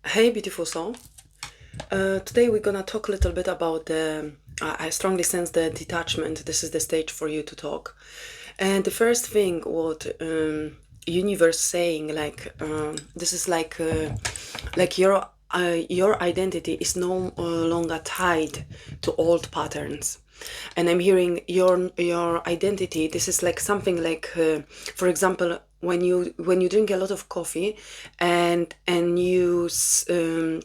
Hey, beautiful soul. Today we're gonna talk a little bit about the. I strongly sense the detachment. This is the stage for you to talk. And the first thing, what universe saying, this is like your identity is no longer tied to old patterns. And I'm hearing your identity. This is like something like, for example, when you drink a lot of coffee, and you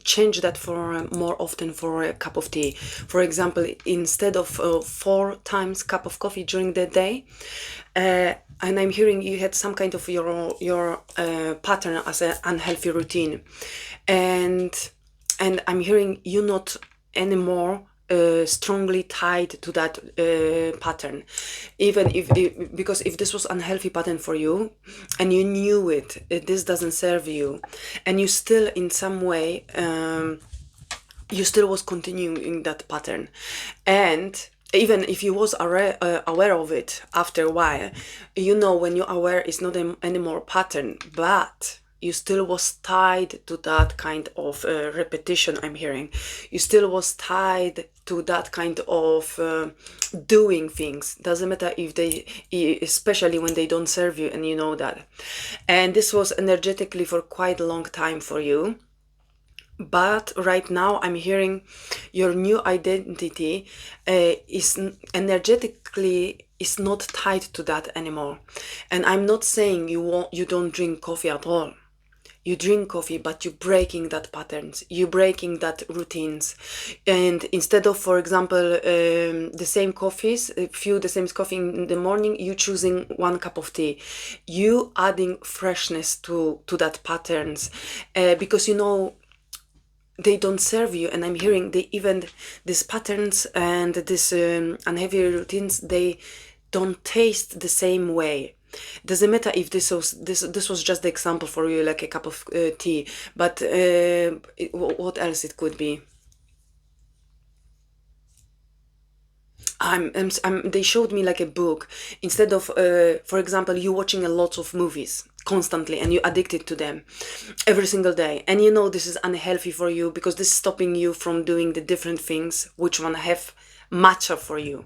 change that for more often for a cup of tea. For example, instead of 4 times cup of coffee during the day, and I'm hearing you had some kind of your pattern as an unhealthy routine, and I'm hearing you not anymore strongly tied to that pattern, even if because if this was unhealthy pattern for you and you knew this doesn't serve you, and you still in some way you still was continuing that pattern, and even if you was aware of it after a while, when you're aware it's not anymore pattern, but you still was tied to that kind of repetition. I'm hearing you still was tied to that kind of doing things. Doesn't matter if they, especially when they don't serve you, and you know that. And this was energetically for quite a long time for you, but right now I'm hearing your new identity is energetically is not tied to that anymore. And I'm not saying you don't drink coffee at all. You drink coffee, but you're breaking that patterns, you're breaking that routines. And instead of, for example, the same coffees, the same coffee in the morning, you choosing 1 cup of tea, you adding freshness to that patterns, because they don't serve you. And I'm hearing they even these patterns and this unhealthy routines, they don't taste the same way. Doesn't matter if this was just the example for you, like a cup of tea, but what else it could be. They showed me like a book. Instead of, for example, you watching a lot of movies constantly and you addicted to them every single day, and this is unhealthy for you because this is stopping you from doing the different things which one have matcha for you,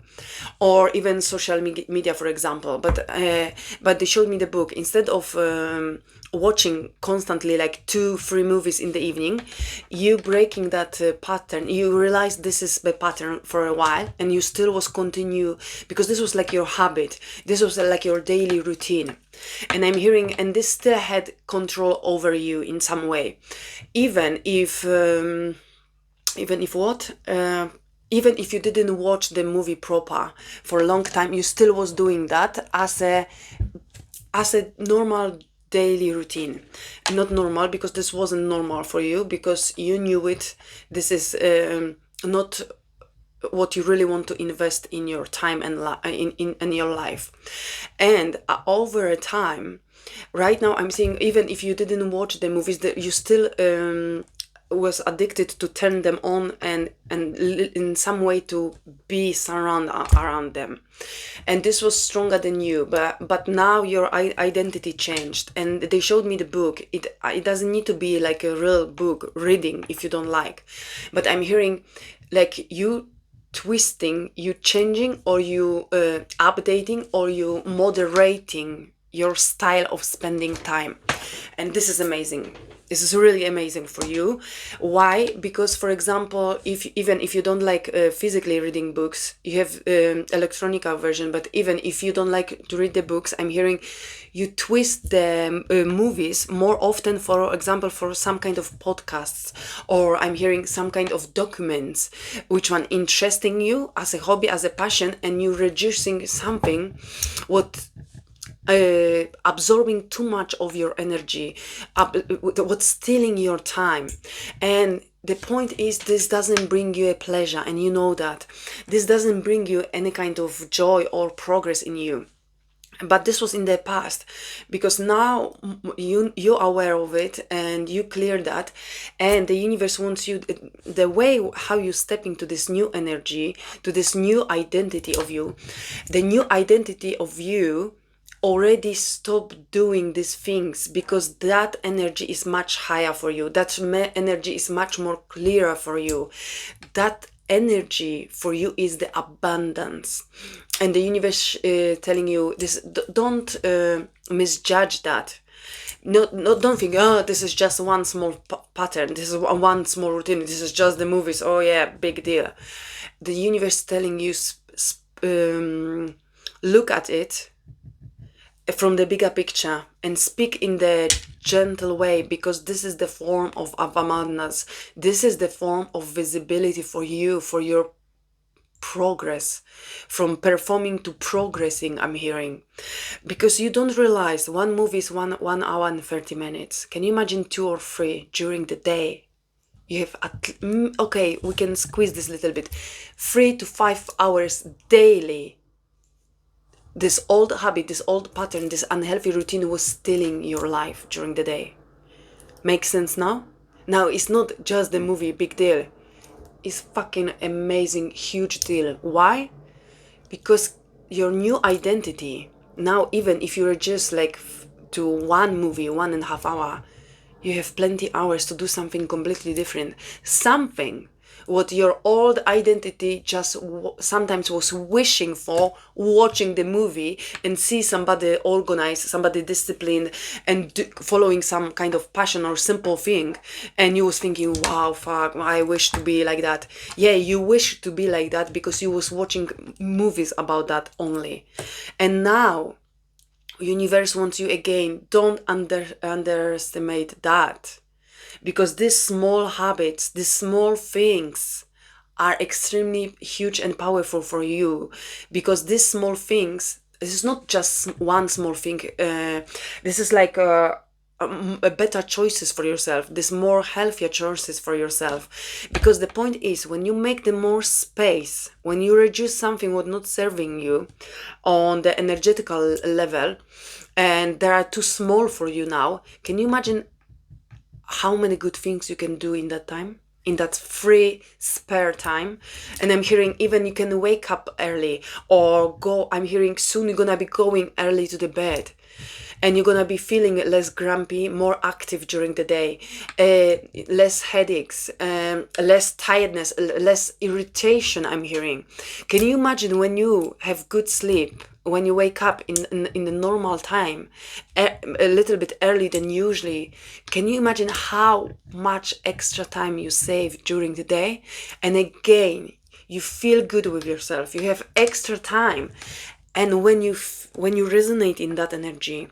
or even social media, for example. But they showed me the book. Instead of watching constantly like 2 3 movies in the evening, you breaking that pattern. You realize this is the pattern for a while, and you still was continue because this was like your habit, this was like your daily routine. And I'm hearing, and this still had control over you in some way, even if what even if you didn't watch the movie proper for a long time, you still was doing that as a normal daily routine. Not normal because this wasn't normal for you, because you knew it. This is not what you really want to invest in your time and in your life. And over a time, right now I'm seeing, even if you didn't watch the movies, that you still was addicted to turn them on, and in some way to be around them. And this was stronger than you, but now your identity changed, and they showed me the book. It doesn't need to be like a real book reading if you don't like, but I'm hearing like you twisting, you changing, or you updating, or you moderating your style of spending time. And this is amazing. This is really amazing for you. Why? Because, for example, even if you don't like physically reading books, you have electronic version. But even if you don't like to read the books, I'm hearing you twist the movies more often. For example, for some kind of podcasts, or I'm hearing some kind of documents, which one interesting you as a hobby, as a passion, and you reducing something what absorbing too much of your energy, what's stealing your time. And the point is, this doesn't bring you a pleasure, and you know that this doesn't bring you any kind of joy or progress in you. But this was in the past, because now you're aware of it and you clear that, and the universe wants you, the way how you step into this new energy, to this new identity of you. The new identity of you already stop doing these things, because that energy is much higher for you. That energy is much more clearer for you. That energy for you is the abundance, and the universe telling you this. Don't misjudge that. Don't think, oh, this is just one small pattern, this is one small routine, this is just the movies, oh yeah, big deal. The universe telling you, look at it from the bigger picture and speak in the gentle way, because this is the form of abundance. This is the form of visibility for you, for your progress, from performing to progressing, I'm hearing. Because you don't realize one movie is 1 hour and 30 minutes. Can you imagine 2 or 3 during the day? You have, okay, we can squeeze this a little bit, 3 to 5 hours daily. This old habit, this old pattern, this unhealthy routine was stealing your life during the day. Makes sense now? Now it's not just the movie, big deal. It's fucking amazing, huge deal. Why? Because your new identity, now even if you're just like to one movie, 1.5 hour, you have plenty hours to do something completely different. Something what your old identity just sometimes was wishing for, watching the movie and see somebody organized, somebody disciplined, and following some kind of passion or simple thing, and you was thinking, wow, fuck, I wish to be like that. Yeah, you wish to be like that because you was watching movies about that only. And now universe wants you again, don't underestimate that. Because these small habits, these small things are extremely huge and powerful for you. Because these small things, this is not just one small thing, this is like a better choices for yourself, this more healthier choices for yourself. Because the point is, when you make the more space, when you reduce something what not serving you on the energetical level, and they are too small for you now, can you imagine how many good things you can do in that time, in that free spare time? And I'm hearing even you can wake up early, or go, I'm hearing soon you're gonna be going early to the bed, and you're gonna be feeling less grumpy, more active during the day, less headaches, less tiredness, less irritation, I'm hearing. Can you imagine when you have good sleep, when you wake up in the normal time, a little bit early than usually, can you imagine how much extra time you save during the day? And again, you feel good with yourself, you have extra time. And when you resonate in that energy,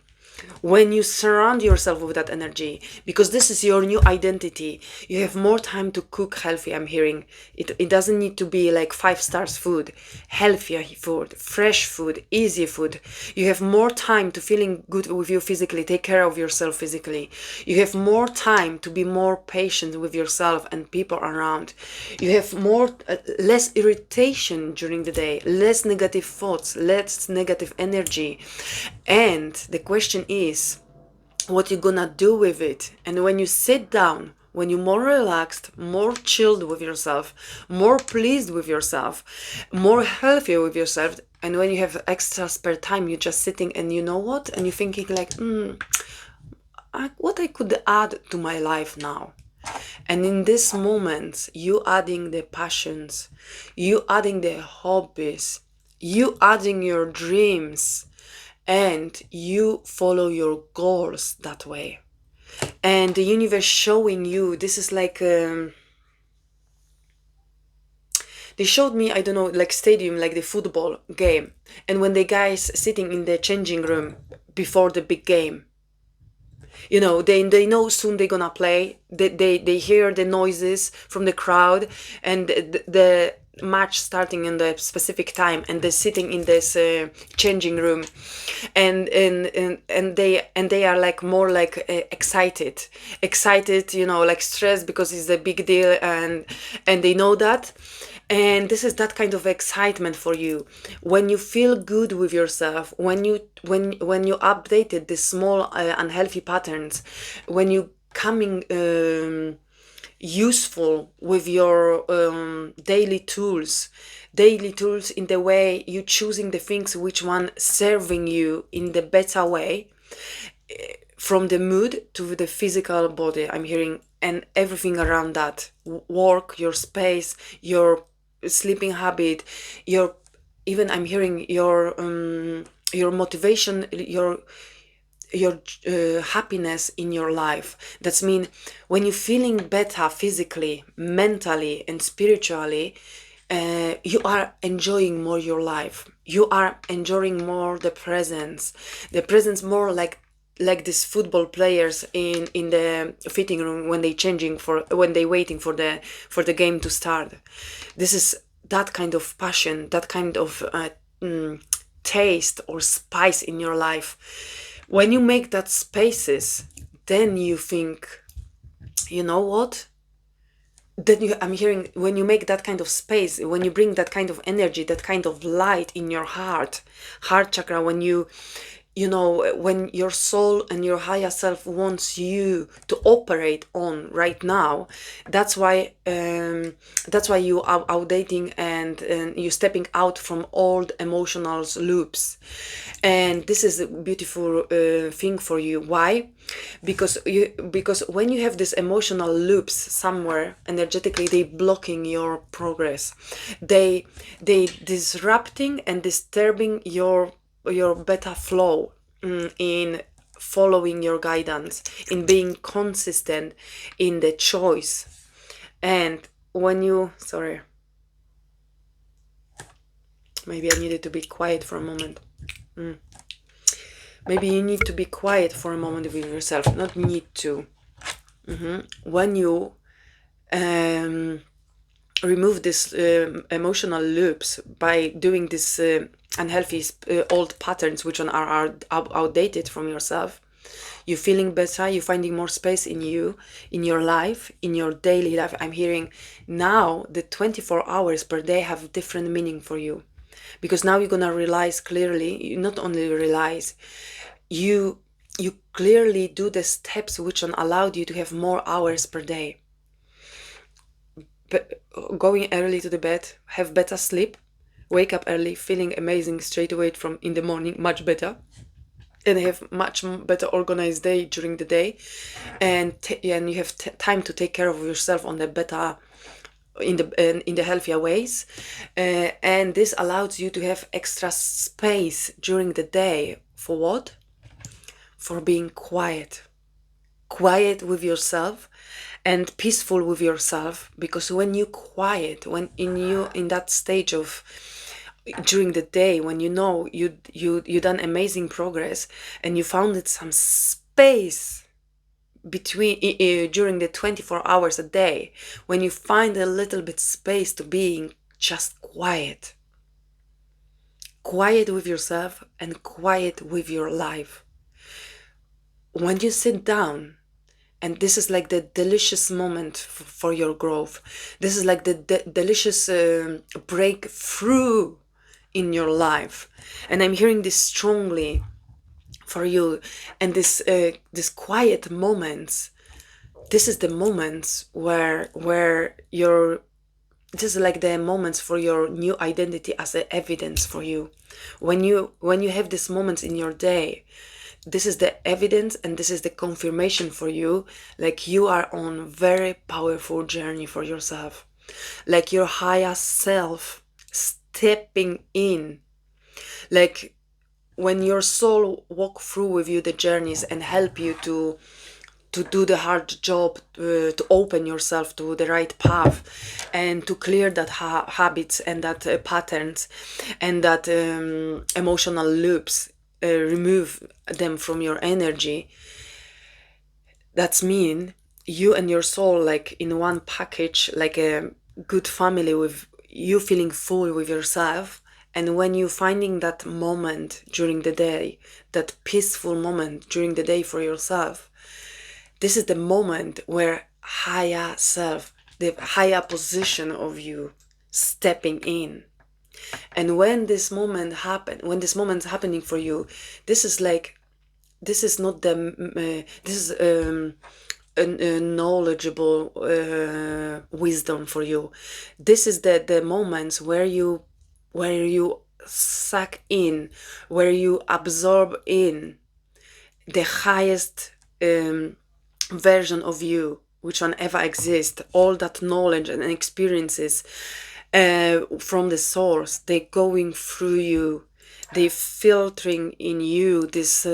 when you surround yourself with that energy, because this is your new identity, you have more time to cook healthy, I'm hearing. It doesn't need to be like 5 stars food, healthier food, fresh food, easy food. You have more time to feeling good with you physically, take care of yourself physically. You have more time to be more patient with yourself and people around. You have more less irritation during the day, less negative thoughts, less negative energy. And the question is, what you gonna do with it? And when you sit down, when you're more relaxed, more chilled with yourself, more pleased with yourself, more healthier with yourself, and when you have extra spare time, you're just sitting and you know what? And you're thinking like, what I could add to my life now? And in this moment, you adding the passions, you adding the hobbies, you adding your dreams, and you follow your goals that way. And the universe showing you, this is like they showed me, I don't know, like stadium, like the football game, and when the guys sitting in the changing room before the big game, you know, they know soon they're gonna play, they hear the noises from the crowd, and the match starting in the specific time, and they're sitting in this changing room, and they are like more like excited, you know, like stressed because it's a big deal, and they know that. And this is that kind of excitement for you when you feel good with yourself, when you updated the small unhealthy patterns, when you coming useful with your daily tools in the way you choosing the things which one serving you in the better way, from the mood to the physical body, I'm hearing, and everything around that. Work, your space, your sleeping habit, your, even I'm hearing your motivation, your happiness in your life. That's mean when you're feeling better physically, mentally, and spiritually, you are enjoying more your life. You are enjoying more the presence more like these football players in the fitting room when they waiting for the game to start. This is that kind of passion, that kind of taste or spice in your life. When you make that spaces, then you think, you know what? Then I'm hearing, when you make that kind of space, when you bring that kind of energy, that kind of light in your heart chakra, when you know, when your soul and your higher self wants you to operate on right now, that's why you are outdating and you stepping out from old emotional loops. And this is a beautiful thing for you. Why? Because when you have these emotional loops somewhere energetically, they blocking your progress. They disrupting and disturbing your better flow, in following your guidance, in being consistent in the choice. And when you, sorry, maybe I needed to be quiet for a moment. Maybe you need to be quiet for a moment with yourself, not need to. When you remove these emotional loops by doing these unhealthy old patterns which are outdated from yourself, you're feeling better, you're finding more space in you, in your life, in your daily life. I'm hearing now the 24 hours per day have different meaning for you, because now you're gonna realize clearly, you not only realize, you clearly do the steps which allowed you to have more hours per day. But going early to the bed, have better sleep, wake up early, feeling amazing straight away from in the morning, much better, and have much better organized day during the day, and you have time to take care of yourself on the better, in the healthier ways, and this allows you to have extra space during the day for what? For being quiet with yourself and peaceful with yourself. Because when you quiet, when in that stage of during the day, when you know you done amazing progress and you found some space between during the 24 hours a day, when you find a little bit space to being just quiet with yourself and quiet with your life, when you sit down, and this is like the delicious moment for your growth. This is like the delicious breakthrough in your life. And I'm hearing this strongly for you. And this quiet moments, this is the moments where your, this is like the moments for your new identity as a evidence for you. When you have these moments in your day, this is the evidence and this is the confirmation for you, like you are on very powerful journey for yourself, like your higher self stepping in, like when your soul walk through with you the journeys and help you to do the hard job, to open yourself to the right path and to clear that habits and that patterns and that emotional loops, remove them from your energy. That's mean you and your soul like in one package, like a good family, with you feeling full with yourself. And when you finding that moment during the day, that peaceful moment during the day for yourself, this is the moment where higher self, the higher position of you stepping in. And when this moment happen, when this moment's happening for you, this is like, this is not the this is a knowledgeable wisdom for you. This is the moments where you suck in, where you absorb in the highest version of you, which one ever exists, all that knowledge and experiences from the source, they going through you, they filtering in you this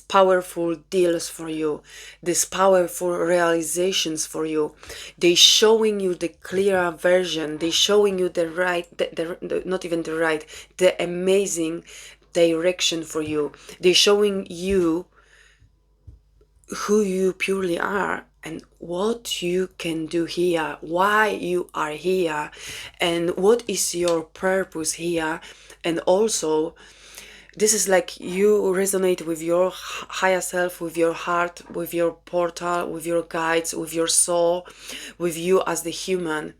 powerful deals for you, these powerful realizations for you. They showing you the clearer version, they showing you the right, not even the right, the amazing direction for you. They showing you who you purely are and what you can do here, why you are here, and what is your purpose here. And also, this is like you resonate with your higher self, with your heart, with your portal, with your guides, with your soul, with you as the human,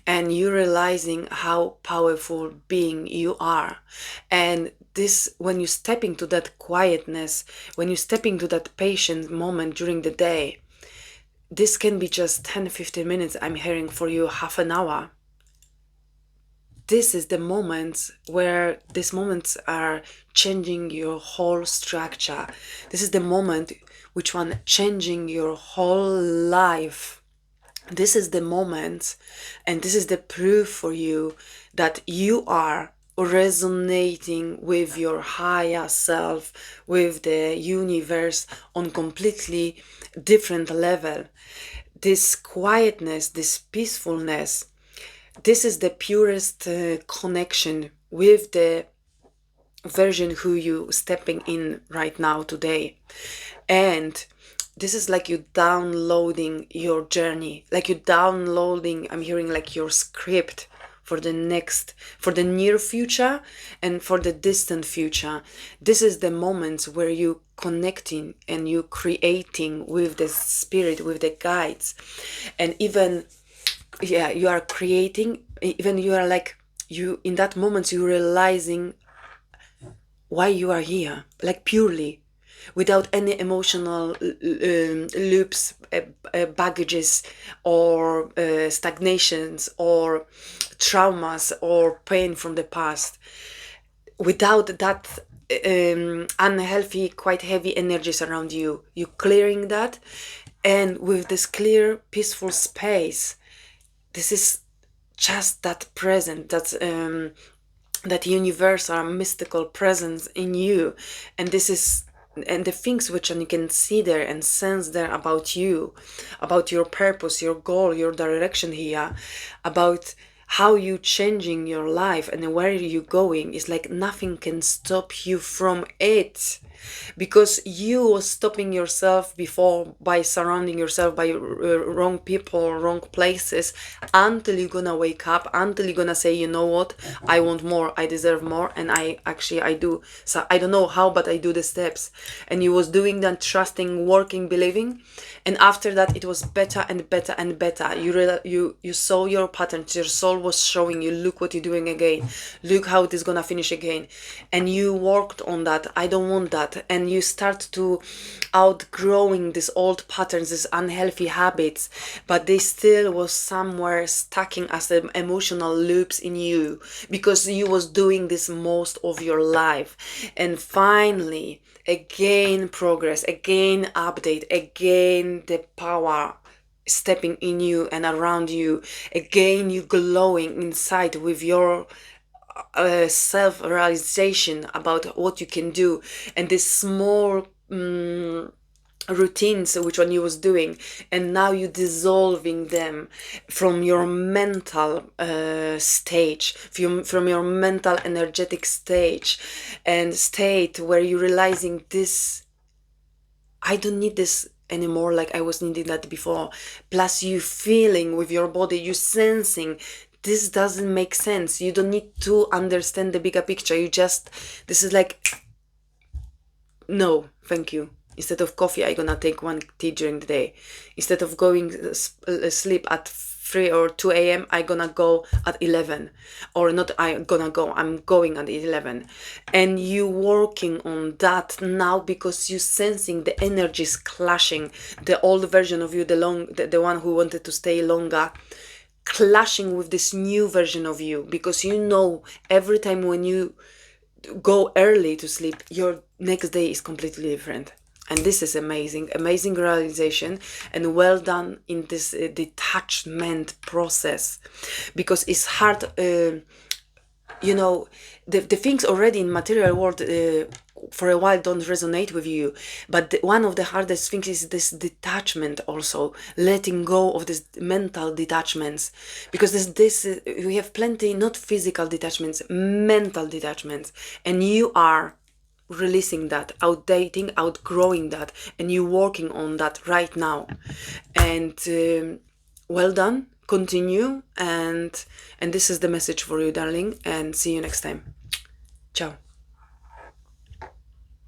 and you realizing how powerful being you are. And this, when you step into that quietness, when you step into that patient moment during the day, this can be just 10-15 minutes. I'm hearing for you half an hour. This is the moments where these moments are changing your whole structure. This is the moment which one changing your whole life. This is the moment, and this is the proof for you that you are resonating with your higher self, with the universe on completely different level. This quietness, this peacefulness, this is the purest connection with the version who you stepping in right now today. And this is like you downloading your journey, like you downloading, I'm hearing like your script for the next, for the near future and for the distant future. This is the moments where you connecting and you creating with the spirit, with the guides. And even you are creating, even you are like, you in that moment you realizing why you are here, like purely, without any emotional loops, baggages, or stagnations, or traumas, or pain from the past. Without that unhealthy, quite heavy energies around you, you clearing that, and with this clear, peaceful space, this is just that present, that universal mystical presence in you. And this is, and the things which you can see there and sense there about you, about your purpose, your goal, your direction here, about how you changing your life and where you going, is like nothing can stop you from it, because you was stopping yourself before by surrounding yourself by wrong people, wrong places, until you're gonna wake up, until you're gonna say, you know what, I want more, I deserve more, and I do. So I don't know how, but I do the steps. And you was doing that, trusting, working, believing, and after that it was better and better and better. You saw your patterns, your soul was showing you, look what you're doing again, look how it is gonna finish again, and you worked on that. I don't want that. And you start to outgrowing these old patterns, these unhealthy habits, but they still was somewhere stacking as emotional loops in you, because you was doing this most of your life. And finally, again progress, again update, again the power stepping in you and around you, again you glowing inside with your self-realization about what you can do. And this small routines which one you was doing, and now you dissolving them from your mental stage, from your mental energetic stage and state, where you're realizing this, I don't need this anymore like I was needing that before. Plus you feeling with your body, you sensing this doesn't make sense. You don't need to understand the bigger picture. You just, this is like, no, thank you. Instead of coffee, I'm gonna take one tea during the day. Instead of going sleep at 3 or 2 a.m. I'm gonna go at 11, or not I'm gonna go, I'm going at 11. And you working on that now because you sensing the energies clashing, the old version of you, the one who wanted to stay longer, clashing with this new version of you, because you know every time when you go early to sleep, your next day is completely different. And this is amazing realization, and well done in this detachment process, because it's hard. You know, the things already in material world for a while don't resonate with you, but one of the hardest things is this detachment, also letting go of these mental detachments, because we have plenty, not physical detachments, mental detachments, and you are releasing that, outgrowing that, and you working on that right now. And well done, continue, and this is the message for you, darling, and see you next time. Ciao.